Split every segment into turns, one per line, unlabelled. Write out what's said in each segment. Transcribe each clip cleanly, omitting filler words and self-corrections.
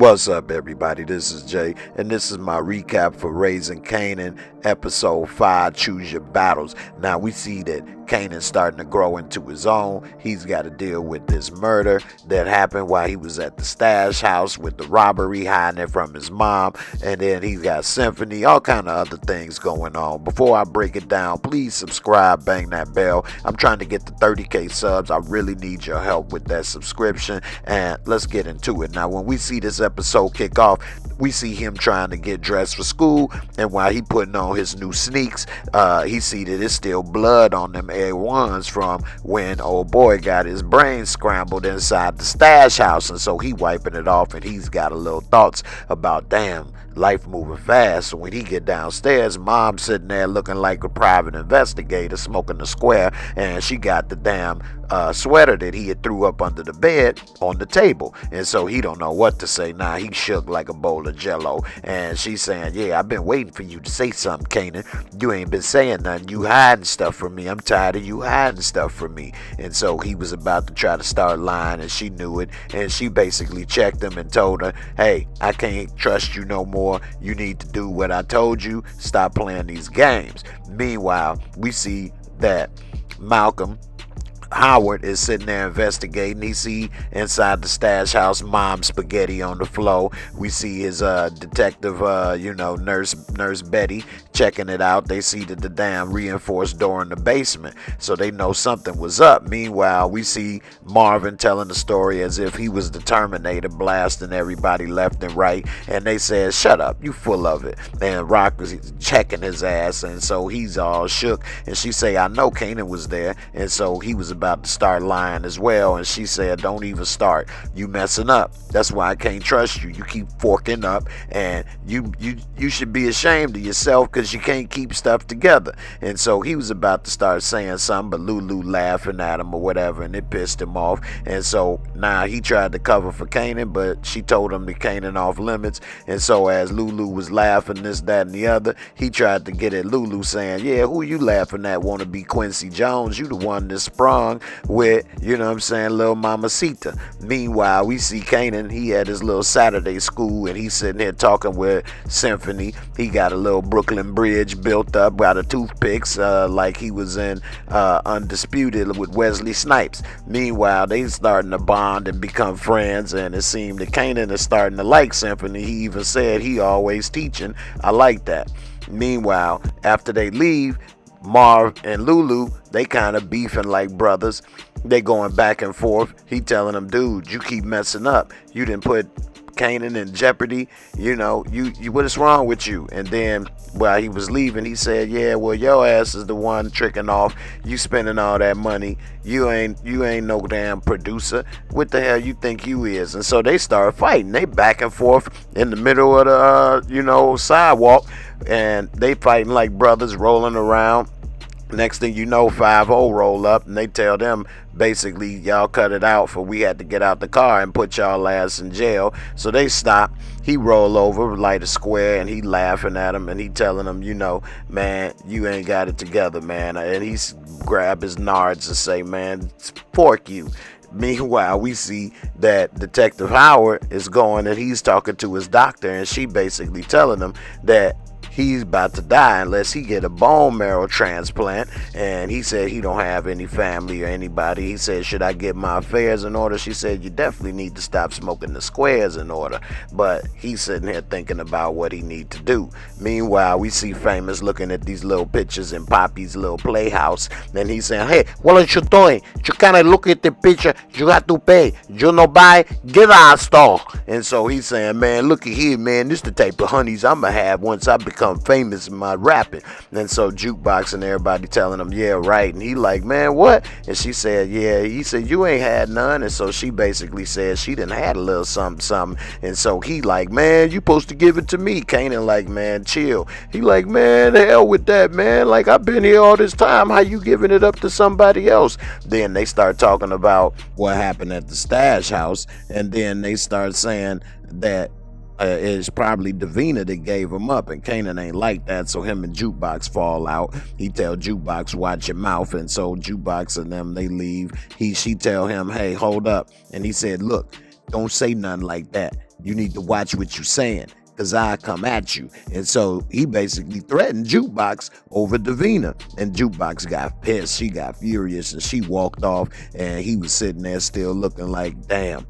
What's up, everybody? This is Jay, and this is my recap for Raising Kanan, episode 5, Choose Your Battles. Now, we see that Kanan's starting to grow into his own. He's got to deal with this murder that happened while he was at the stash house with the robbery, hiding it from his mom, and then he's got Symphony, all kind of other things going on. Before I break it down, please subscribe, bang that bell. I'm trying to get to 30K subs. I really need your help with that subscription, and let's get into it. Now, when we see this episode kick off, we see him trying to get dressed for school, and while he putting on his new sneaks, he see that it's still blood on them A1s from when old boy got his brain scrambled inside the stash house, and so he wiping it off, and he's got a little thoughts about, damn, life moving fast. So when he get downstairs, mom sitting there looking like a private investigator smoking the square, and she got the damn sweater that he had threw up under the bed on the table, and so he don't know what to say. Now he shook like a bowl of jello, and she's saying, yeah, I've been waiting for you to say something, Kanan. You ain't been saying nothing. You hiding stuff from me. I'm tired of you hiding stuff from me. And so he was about to try to start lying, and she knew it, and she basically checked him and told her, hey, I can't trust you no more. You need to do what I told you. Stop playing these games. Meanwhile, we see that Malcolm Howard is sitting there investigating. He see inside the stash house mom spaghetti on the floor. We see his detective, nurse Betty checking it out. They see that the damn reinforced door in the basement, so they know something was up. Meanwhile, we see Marvin telling the story as if he was the Terminator, blasting everybody left and right, and they said, shut up, you full of it. And Rock was checking his ass, and so he's all shook, and she say, I know Kanan was there, and so he was about to start lying as well, and she said, don't even start, you messing up. That's why I can't trust you. You keep forking up, and you should be ashamed of yourself because you can't keep stuff together. And so he was about to start saying something, but Lulu laughing at him or whatever, and it pissed him off. And so now he tried to cover for Kanan, but she told him to Kanan off limits. And so as Lulu was laughing this, that, and the other, he tried to get at Lulu saying, yeah, who you laughing at? Want to be Quincy Jones? You the one that sprung with, you know what I'm saying, little Mamacita. Meanwhile, we see Kanan, he had his little Saturday school, and he's sitting here talking with Symphony. He got a little Brooklyn Bridge built up by the toothpicks, like he was in Undisputed with Wesley Snipes. Meanwhile, they starting to bond and become friends, and it seemed that Kanan is starting to like Symphony. He even said he always teaching. I like that. Meanwhile, after they leave, Marv and Lulu, they kind of beefing like brothers. They going back and forth. He telling them, dude, you keep messing up. You didn't put Kanan in jeopardy. You know, you what is wrong with you? And then while he was leaving, he said, yeah, well, your ass is the one tricking off. You spending all that money. You ain't no damn producer. What the hell you think you is? And so they start fighting. They back and forth in the middle of the sidewalk, and they fighting like brothers, rolling around. Next thing you know, 5-0 roll up, and they tell them basically, y'all cut it out, for we had to get out the car and put y'all ass in jail. So they stop. He roll over, light a square, and he laughing at him, and he telling him, man, you ain't got it together, man. And he grab his nards and say, man, fork you. Meanwhile, we see that Detective Howard is going, and he's talking to his doctor, and she basically telling him that he's about to die unless he get a bone marrow transplant. And he said he don't have any family or anybody. He said, should I get my affairs in order? She said, you definitely need to stop smoking the squares in order. But he's sitting here thinking about what he need to do. Meanwhile, we see Famous looking at these little pictures in Poppy's little playhouse, and he's saying, hey, what are you doing? You can't look at the picture. You got to pay. You know, buy, get our store. And so he's saying, man, looky here, man, this the type of honeys I'm gonna have once I become famous in my rapping. And so Jukebox and everybody telling him, yeah, right. And he like, man, what? And she said, yeah. He said, you ain't had none. And so she basically said she done had a little something. And so he like, man, you supposed to give it to me. Kanan like, man, chill. He like, man, the hell with that, man. Like, I've been here all this time. How you giving it up to somebody else? Then they start talking about what happened at the stash house. And then they start saying that it's probably Davina that gave him up, and Kanan ain't like that, so him and Jukebox fall out. He tell Jukebox, watch your mouth, and so Jukebox and them, they leave. She tell him, hey, hold up, and he said, look, don't say nothing like that. You need to watch what you're saying, because I come at you. And so he basically threatened Jukebox over Davina. And Jukebox got pissed. She got furious and she walked off. And he was sitting there still looking like, damn.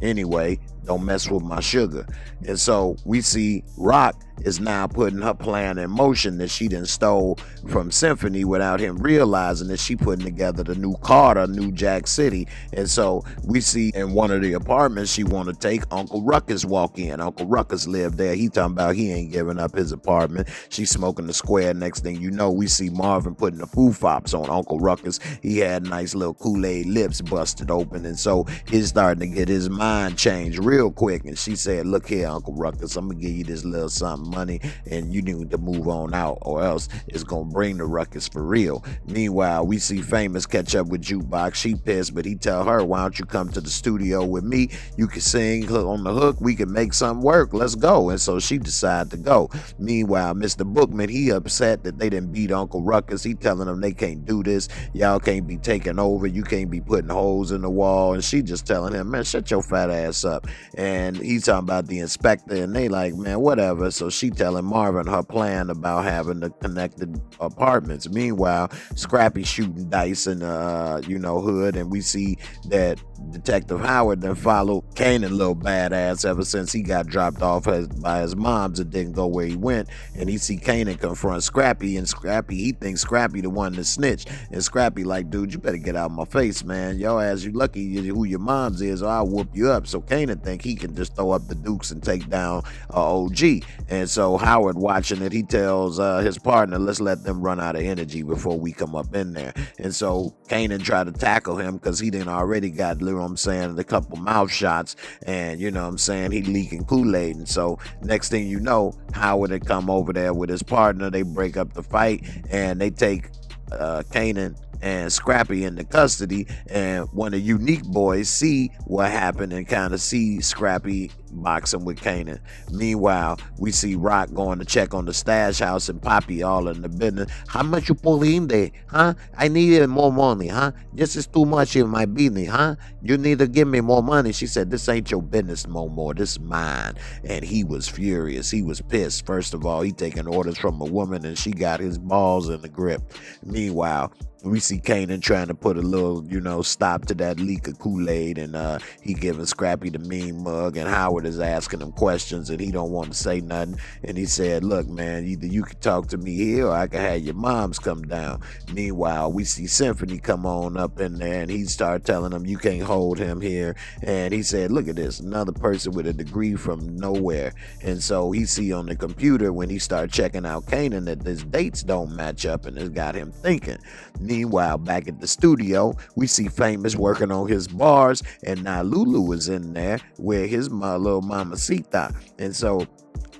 Anyway, don't mess with my sugar. And so we see Rock is now putting her plan in motion that she done stole from Symphony without him realizing that she putting together the new Carter, New Jack City. And so we see in one of the apartments she want to take, Uncle Ruckus walk in. Uncle Ruckus lived there. He talking about he ain't giving up his apartment. She's smoking the square. Next thing you know, we see Marvin putting the foo fops on Uncle Ruckus. He had nice little Kool-Aid lips busted open. And so he's starting to get his mind changed real quick. And she said, look here, Uncle Ruckus, I'm going to give you this little something money and you need to move on out or else it's going to bring the ruckus for real. Meanwhile, we see Famous catch up with Jukebox. She pissed, but he tell her, why don't you come to the studio with me? You can sing on the hook. We can make something work. Let's go. And so she decided to go. Meanwhile, Mr. Bookman, he upset that they didn't beat Uncle Ruckus. He telling them they can't do this. Y'all can't be taking over. You can't be putting holes in the wall. And she just telling him, man, shut your fat ass up. And he's talking about the inspector and they like, man, whatever. So she telling Marvin her plan about having the connected apartments. Meanwhile, Scrappy shooting dice in the hood, and we see that Detective Howard then followed Kanan, little badass, ever since he got dropped off by his moms and didn't go where he went. And he see Kanan confront Scrappy, and Scrappy, he thinks Scrappy the one that snitched. And Scrappy like, dude, you better get out of my face, man. Yo ass, you lucky who your moms is, or I'll whoop you up. So Kanan think he can just throw up the dukes and take down OG. And so Howard watching it, he tells his partner, let's let them run out of energy before we come up in there. And so Kanan tried to tackle him because he didn't already got, you know what I'm saying, a couple mouth shots, and you know what I'm saying, he leaking Kool-Aid. And so next thing you know, Howard had come over there with his partner. They break up the fight and they take Kanan and Scrappy into custody, and one of the Unique boys see what happened and kind of see Scrappy boxing with Kanan. Meanwhile, we see Rock going to check on the stash house and Poppy all in the business. How much you pull in there, huh? I needed more money, huh? This is too much in my business, huh? You need to give me more money. She said, this ain't your business no more. This is mine. And he was furious. He was pissed. First of all, he taking orders from a woman and she got his balls in the grip. Meanwhile, we see Kanan trying to put a little, stop to that leak of Kool-Aid, and he giving Scrappy the mean mug, and Howard is asking him questions, and he don't want to say nothing. And he said, look, man, either you can talk to me here, or I can have your moms come down. Meanwhile, we see Symphony come on up in there, and he started telling him, you can't hold him here. And he said, look at this, another person with a degree from nowhere. And so he see on the computer when he started checking out Kanan that his dates don't match up, and it got him thinking. Meanwhile, back at the studio, we see Famous working on his bars, and now Lulu is in there with his little mamacita. And so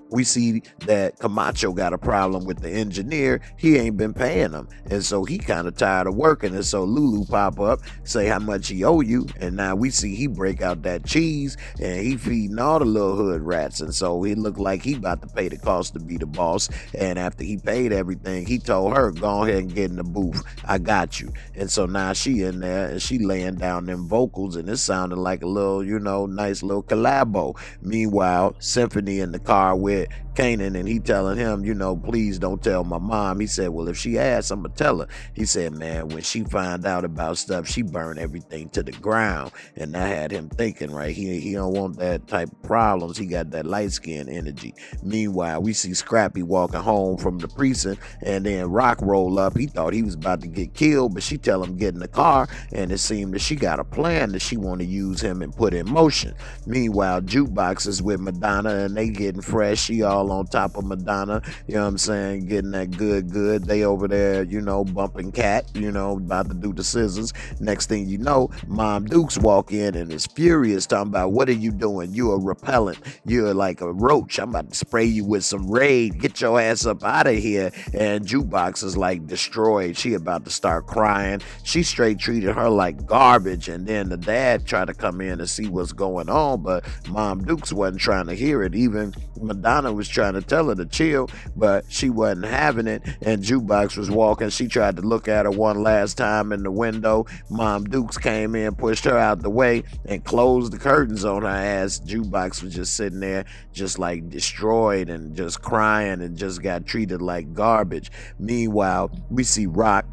we see that Camacho got a problem with the engineer. He ain't been paying him, and so he kind of tired of working. And so Lulu pop up, say how much he owe you, and now we see he break out that cheese and he feeding all the little hood rats. And so he looked like he about to pay the cost to be the boss. And after he paid everything, he told her, go ahead and get in the booth, I got you. And so now she in there and she laying down them vocals, and it sounded like a little, nice little collabo. Meanwhile, Symphony in the car with Kanan, and he telling him, please don't tell my mom. He said, well, if she asks, I'm gonna tell her. He said, man, when she find out about stuff, she burned everything to the ground. And that had him thinking, right? He don't want that type of problems. He got that light skin energy. Meanwhile, we see Scrappy walking home from the precinct, and then Rock roll up. He thought he was about to get killed, but she tell him get in the car, and it seemed that she got a plan that she want to use him and put in motion. Meanwhile, Jukebox is with Madonna, and they getting fresh. She all on top of Madonna, you know what I'm saying, getting that good. They over there, bumping cat, about to do the scissors. Next thing you know, Mom Dukes walk in and is furious, talking about, what are you doing? You a repellent. You're like a roach. I'm about to spray you with some Raid. Get your ass up out of here. And Jukebox is like destroyed. She about to start crying. She straight treated her like garbage. And then the dad tried to come in and see what's going on, but Mom Dukes wasn't trying to hear it. Even Madonna was trying to tell her to chill, but she wasn't having it. And Jukebox was walking. She tried to look at her one last time in the window. Mom Dukes came in, pushed her out the way, and closed the curtains on her ass. Jukebox was just sitting there, just like destroyed and just crying and just got treated like garbage. Meanwhile, we see Rock.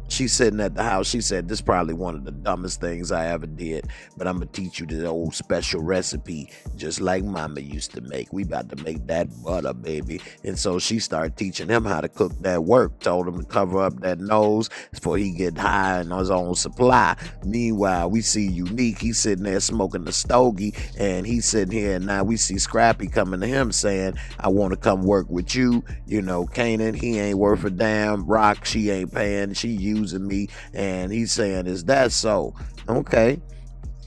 She's sitting at the house. She said, this is probably one of the dumbest things I ever did, but I'm going to teach you the old special recipe, just like Mama used to make. We about to make that butter, baby. And so she started teaching him how to cook that work, told him to cover up that nose before he get high on his own supply. Meanwhile, we see Unique. He's sitting there smoking the stogie, and he's sitting here, and now we see Scrappy coming to him saying, I want to come work with you. You know, Kanan, he ain't worth a damn. Rock, she ain't paying. She using me. And he's saying, is that so? Okay.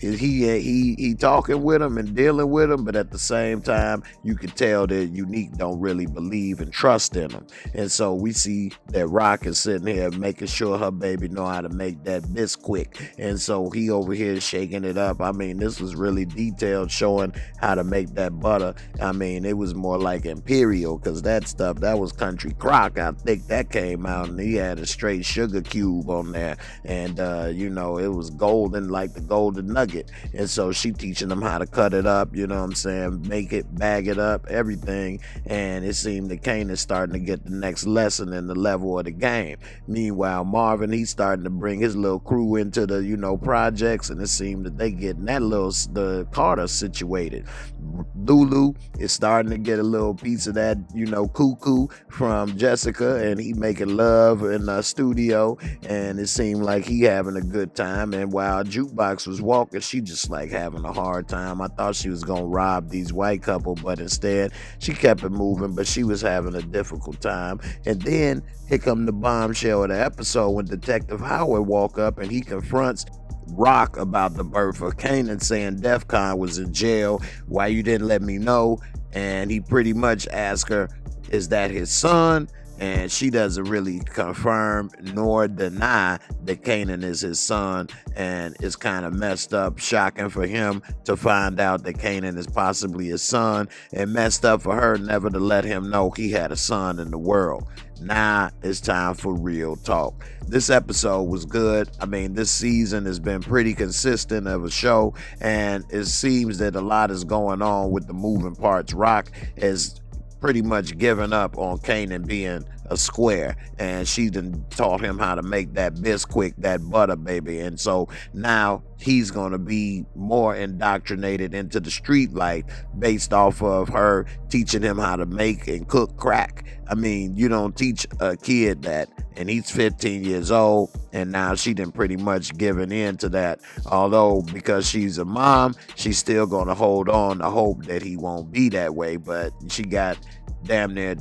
Is he talking with him and dealing with him, but at the same time you can tell that Unique don't really believe and trust in him. And so we see that Rock is sitting here making sure her baby know how to make that biscuit, and so he over here shaking it up. I mean, this was really detailed, showing how to make that butter. I mean, it was more like Imperial, because that stuff, that was Country Crock, I think that came out, and he had a straight sugar cube on there, and you know, it was golden like the golden nugget. And so she teaching them how to cut it up, you know what I'm saying, make it, bag it up, everything. And it seemed that Kanan's starting to get the next lesson in the level of the game. Meanwhile, Marvin, he's starting to bring his little crew into the, you know, projects, and it seemed that they getting that little, the Carter situated. Lulu is starting to get a little piece of that, you know, cuckoo from Jessica, and he making love in the studio, and it seemed like he having a good time. And while Jukebox was walking, she just like having a hard time. I thought she was gonna rob these white couple, but instead she kept it moving, but she was having a difficult time. And then here come the bombshell of the episode, when Detective Howard walk up and he confronts Rock about the birth of Kanan, saying DEFCON was in jail, why you didn't let me know? And he pretty much asked her, is that his son? And she doesn't really confirm nor deny that Kanan is his son, and it's kind of messed up, shocking for him to find out that Kanan is possibly his son, and messed up for her never to let him know he had a son in the world. Now it's time for real talk. This episode was good. I mean, this season has been pretty consistent of a show, and it seems that a lot is going on with the moving parts. Rock has pretty much given up on Kanan being a square, and she done taught him how to make that biscuit, that butter, baby. And so now he's gonna be more indoctrinated into the street life based off of her teaching him how to make and cook crack. I mean, you don't teach a kid that, and he's 15 years old, and now she done pretty much given in to that. Although, because she's a mom, she's still gonna hold on to hope that he won't be that way, but she got damn near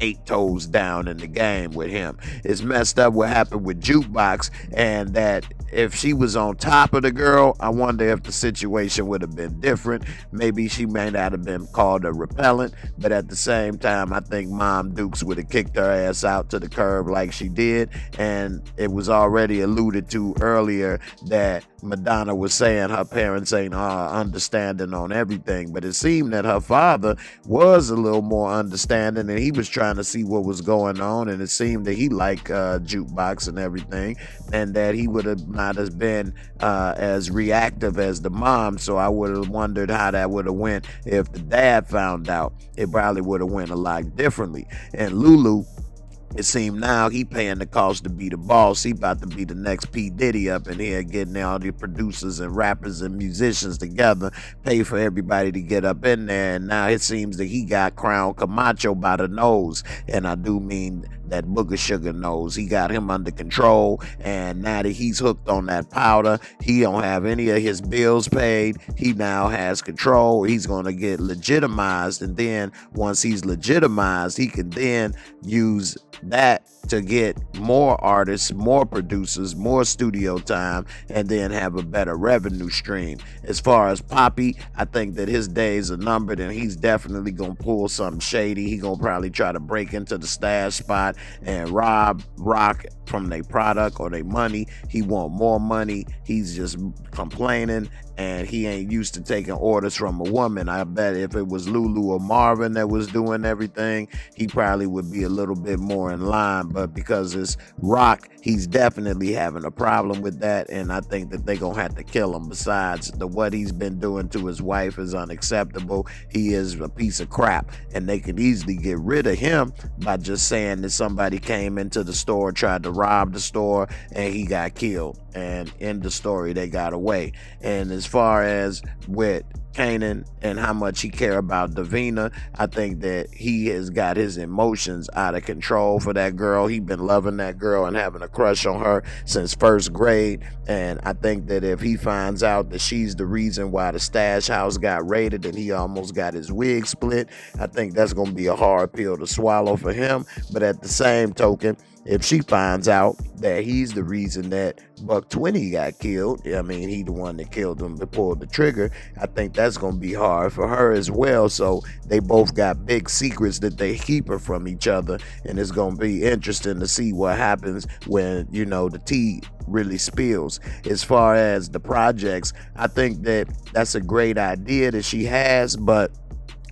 8 toes down in the game with him. It's messed up what happened with Jukebox, and that if she was on top of the girl, I wonder if the situation would have been different. Maybe she may not have been called a repellent, but at the same time, I think Mom Dukes would have kicked her ass out to the curb like she did. And it was already alluded to earlier that Madonna was saying her parents ain't understanding on everything, but it seemed that her father was a little more understanding, and he was trying to see what was going on, and it seemed that he liked Jukebox and everything, and that he would have not as been as reactive as the mom. So I would have wondered how that would have went if the dad found out. It probably would have went a lot differently. And Lulu, it seemed now he paying the cost to be the boss. He about to be the next P. Diddy up in here, getting all the producers and rappers and musicians together, pay for everybody to get up in there. And now it seems that he got crowned Camacho by the nose. And I do mean that Booger Sugar nose. He got him under control, and now that he's hooked on that powder, he don't have any of his bills paid. He now has control. He's going to get legitimized, and then once he's legitimized, he can then use that to get more artists, more producers, more studio time, and then have a better revenue stream. As far as Poppy, I think that his days are numbered, and he's definitely gonna pull something shady. He gonna probably try to break into the stash spot and rob Rock from their product or their money. He want more money. He's just complaining, and he ain't used to taking orders from a woman. I bet if it was Lulu or Marvin that was doing everything, he probably would be a little bit more in line. But because it's Rock, he's definitely having a problem with that, and I think that they're gonna have to kill him. Besides, what he's been doing to his wife is unacceptable. He is a piece of crap, and they could easily get rid of him by just saying that somebody came into the store, tried to rob the store, and he got killed, and in the story they got away. And as far as with Kanan and how much he care about Davina, I think that he has got his emotions out of control for that girl. He been loving that girl and having a crush on her since first grade, and I think that if he finds out that she's the reason why the stash house got raided and he almost got his wig split, I think that's gonna be a hard pill to swallow for him. But at the same token, if she finds out that he's the reason that Buck 20 got killed, I mean, he the one that killed him that pulled the trigger, I think that's going to be hard for her as well. So they both got big secrets that they keeping from each other, and it's going to be interesting to see what happens when, you know, the tea really spills. As far as the projects, I think that that's a great idea that she has, but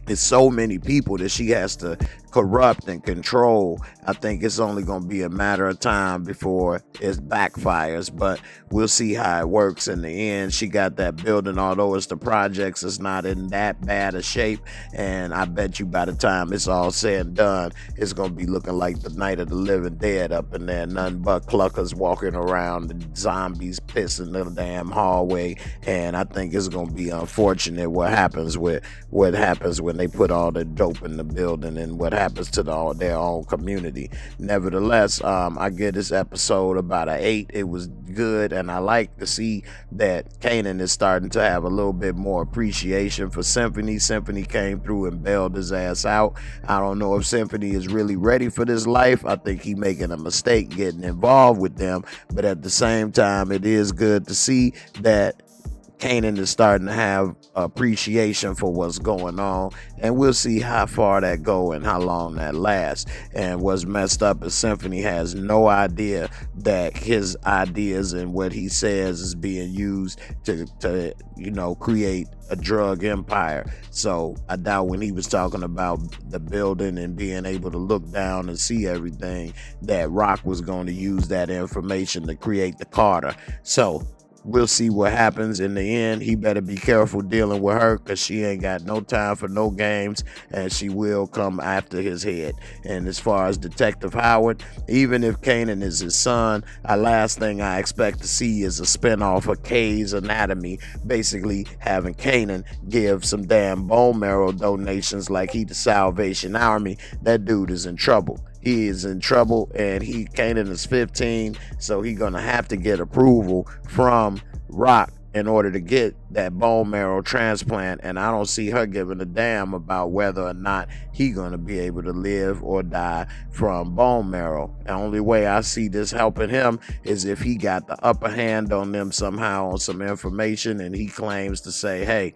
it's so many people that she has to corrupt and control. I think it's only going to be a matter of time before it backfires, but we'll see how it works in the end. She got that building, although it's the projects, it's not in that bad a shape, and I bet you by the time it's all said and done, it's going to be looking like the Night of the Living Dead up in there. Nothing but cluckers walking around and zombies pissing in the damn hallway, and I think it's going to be unfortunate what happens when they put all the dope in the building and what happens to their own community. Nevertheless, I give this episode about an 8. It was good, and I like to see that Kanan is starting to have a little bit more appreciation for Symphony. Symphony came through and bailed his ass out. I don't know if Symphony is really ready for this life. I think he making a mistake getting involved with them, but at the same time, it is good to see that Kanan is starting to have appreciation for what's going on, and we'll see how far that go and how long that lasts. And what's messed up is Symphony has no idea that his ideas and what he says is being used to you know, create a drug empire. So I doubt when he was talking about the building and being able to look down and see everything, that Rock was going to use that information to create the Carter. So we'll see what happens in the end. He better be careful dealing with her, because she ain't got no time for no games, and she will come after his head. And as far as Detective Howard, even if Kanan is his son, last thing I expect to see is a spinoff of Kay's Anatomy, basically having Kanan give some damn bone marrow donations like he the Salvation Army. That dude is in trouble. He is in trouble, and Kanan is 15, so he's gonna have to get approval from Rock in order to get that bone marrow transplant, and I don't see her giving a damn about whether or not he gonna be able to live or die from bone marrow. The only way I see this helping him is if he got the upper hand on them somehow on some information, and he claims to say, hey,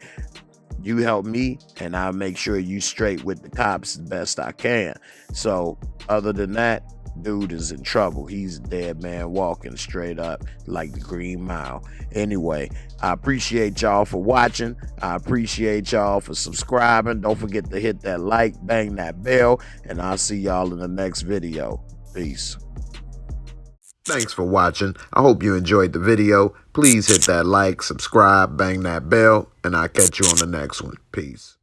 you help me and I'll make sure you straight with the cops the best I can. So other than that, dude is in trouble. He's a dead man walking straight up like the Green Mile. Anyway, I appreciate y'all for watching. I appreciate y'all for subscribing. Don't forget to hit that like, bang that bell, and I'll see y'all in the next video. Peace. Thanks for watching. I hope you enjoyed the video. Please hit that like, subscribe, bang that bell, and I'll catch you on the next one. Peace.